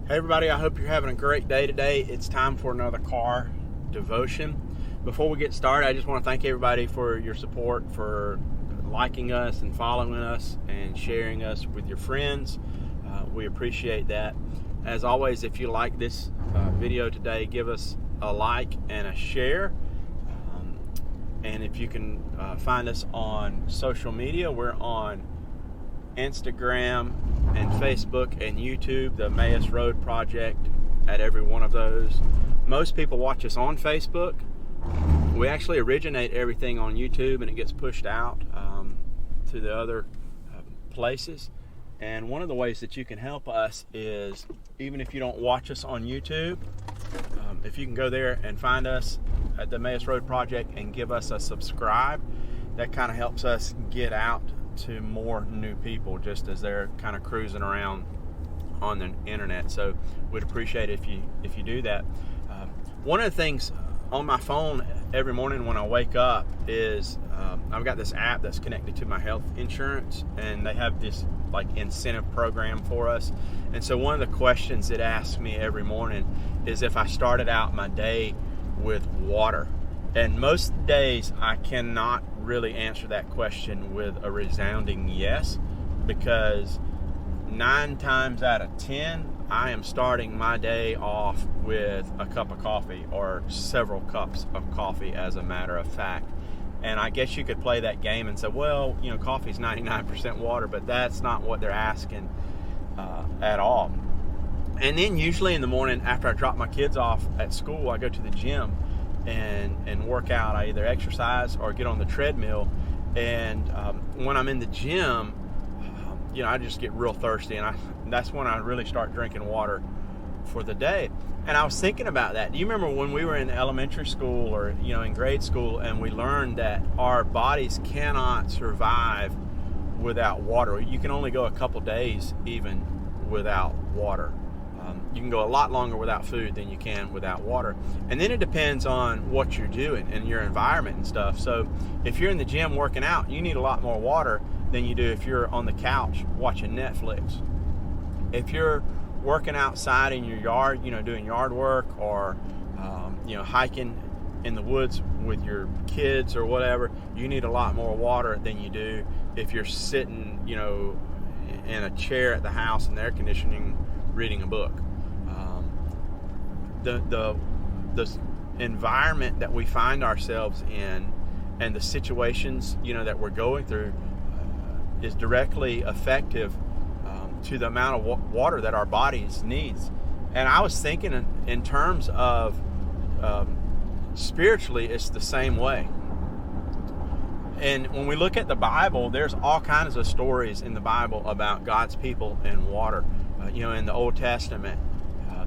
Hey everybody, I hope you're having a great day today. It's time for another car devotion. Before we get started, I just want to thank everybody for your support, for liking us and following us and sharing us with your friends. We appreciate that. As always, if you like this video today, give us a like and a share. And if you can find us on social media, we're on Instagram and Facebook and YouTube, the Emmaus Road Project at every one of those. Most people watch us on Facebook. We actually originate everything on YouTube and it gets pushed out to the other places. And one of the ways that you can help us is, even if you don't watch us on YouTube, if you can go there and find us at the Emmaus Road Project and give us a subscribe, that kind of helps us get out to more new people just as they're kind of cruising around on the internet. So we'd appreciate it if you do that. One of the things on my phone every morning when I wake up is I've got this app that's connected to my health insurance, and they have this like incentive program for us. And so one of the questions it asks me every morning is if I started out my day with water. And most days I cannot really answer that question with a resounding yes, because 9 times out of 10 I am starting my day off with a cup of coffee or several cups of coffee, as a matter of fact. And I guess you could play that game and say, well, you know, coffee's 99% water, but that's not what they're asking at all. And then usually in the morning after I drop my kids off at school, I go to the gym and work out. I either exercise or get on the treadmill. And when I'm in the gym, you know, I just get real thirsty, and that's when I really start drinking water for the day. And I was thinking about that. Do you remember when we were in elementary school or, you know, in grade school, and we learned that our bodies cannot survive without water? You can only go a couple days even without water. You can go a lot longer without food than you can without water. And then it depends on what you're doing and your environment and stuff. So if you're in the gym working out, you need a lot more water than you do if you're on the couch watching Netflix. If you're working outside in your yard, you know, doing yard work, or you know, hiking in the woods with your kids or whatever, you need a lot more water than you do if you're sitting, you know, in a chair at the house in the air conditioning reading a book. The environment that we find ourselves in and the situations, you know, that we're going through is directly effective to the amount of water that our bodies needs. And I was thinking in terms of spiritually, it's the same way. And when we look at the Bible, there's all kinds of stories in the Bible about God's people and water. You know, in the Old Testament,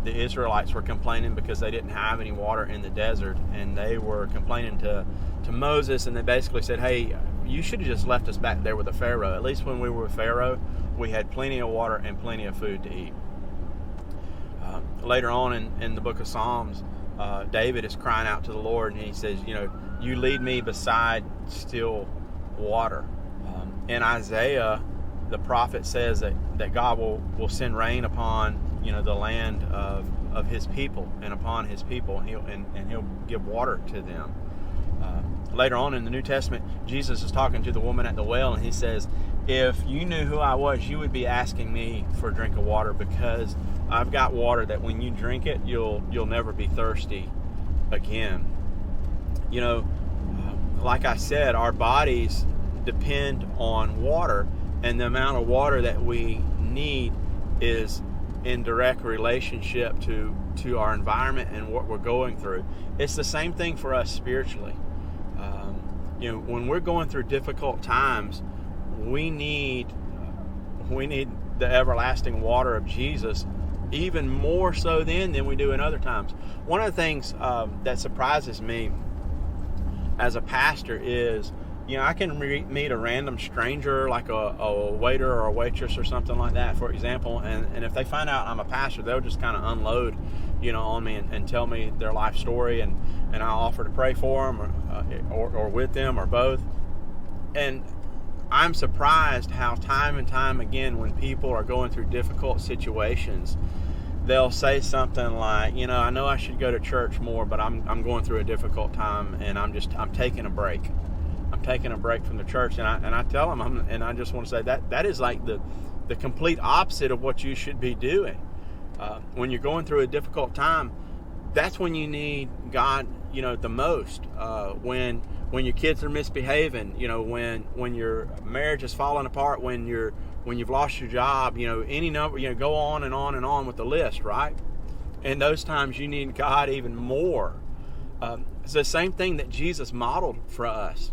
the Israelites were complaining because they didn't have any water in the desert, and they were complaining to Moses, and they basically said, hey, you should have just left us back there with the Pharaoh. At least when we were with Pharaoh, we had plenty of water and plenty of food to eat. Later on in the book of Psalms, David is crying out to the Lord, and he says, you know, you lead me beside still water. In Isaiah, the prophet says that God will send rain upon, you know, the land of his people and upon his people, and he'll give water to them. Later on in the New Testament, Jesus is talking to the woman at the well, and he says, if you knew who I was, you would be asking me for a drink of water, because I've got water that when you drink it, you'll never be thirsty again. You know, like I said, our bodies depend on water, and the amount of water that we need is in direct relationship to our environment and what we're going through. It's the same thing for us spiritually. You know, when we're going through difficult times, we need the everlasting water of Jesus, even more so then than we do in other times. One of the things that surprises me as a pastor is, you know, I can meet a random stranger, like a waiter or a waitress or something like that, for example, and if they find out I'm a pastor, they'll just kind of unload, you know, on me and tell me their life story, and I'll offer to pray for them or with them or both. And I'm surprised how time and time again, when people are going through difficult situations, they'll say something like, I know I should go to church more, but I'm going through a difficult time, and I'm taking a break. I'm taking a break from the church, and I tell them, and I just want to say that is like the complete opposite of what you should be doing. When you're going through a difficult time, that's when you need God, the most. When your kids are misbehaving, when your marriage is falling apart, when you've lost your job, any number, go on and on and on with the list, right? And those times you need God even more. It's the same thing that Jesus modeled for us.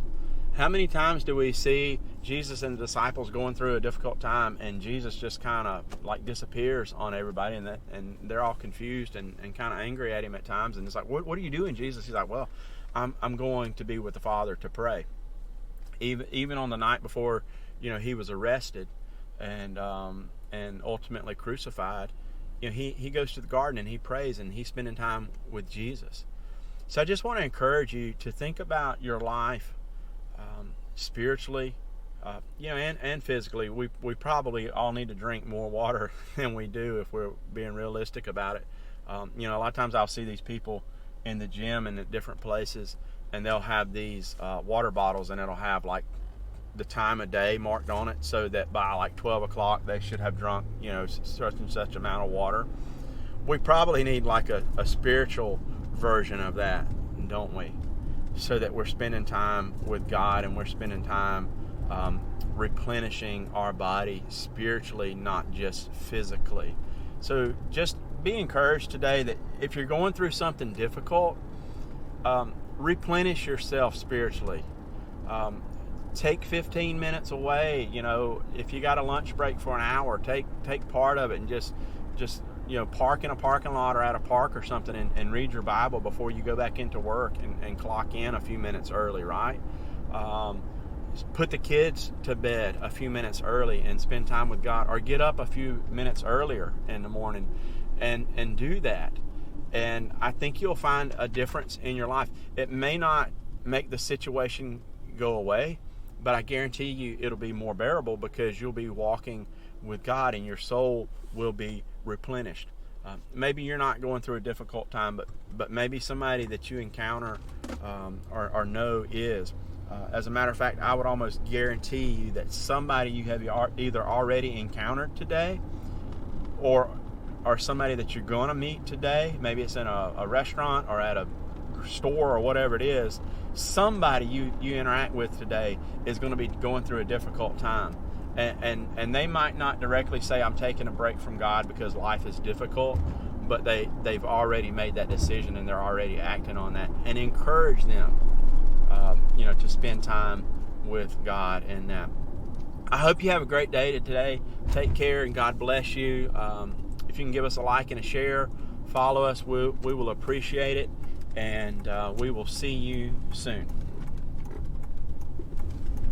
How many times do we see Jesus and the disciples going through a difficult time, and Jesus just kind of like disappears on everybody, and they're all confused and kind of angry at him at times, and it's like, what are you doing, Jesus? He's like, well, I'm going to be with the Father to pray. Even on the night before, he was arrested and ultimately crucified, he goes to the garden and he prays, and he's spending time with Jesus. So I just want to encourage you to think about your life spiritually, and physically. We probably all need to drink more water than we do, if we're being realistic about it. A lot of times I'll see these people in the gym and at different places, and they'll have these water bottles, and it'll have like the time of day marked on it, so that by like 12 o'clock they should have drunk such and such amount of water. We probably need like a spiritual version of that, don't we? So that we're spending time with God, and we're spending time replenishing our body spiritually, not just physically. So just be encouraged today that if you're going through something difficult, replenish yourself spiritually. Take 15 minutes away. If you got a lunch break for an hour, take part of it, and just park in a parking lot or at a park or something, and read your Bible before you go back into work, and clock in a few minutes early, right? Put the kids to bed a few minutes early and spend time with God, or get up a few minutes earlier in the morning and do that. And I think you'll find a difference in your life. It may not make the situation go away, but I guarantee you it'll be more bearable, because you'll be walking with God, and your soul will be replenished. Maybe you're not going through a difficult time, but maybe somebody that you encounter or know is. As a matter of fact, I would almost guarantee you that somebody you have either already encountered today, or somebody that you're going to meet today, maybe it's in a restaurant or at a store or whatever it is, somebody you interact with today is going to be going through a difficult time. And they might not directly say, I'm taking a break from God because life is difficult, but they've already made that decision, and they're already acting on that. And encourage them, to spend time with God in that. I hope you have a great day today. Take care, and God bless you. If you can give us a like and a share, follow us, we will appreciate it, and we will see you soon.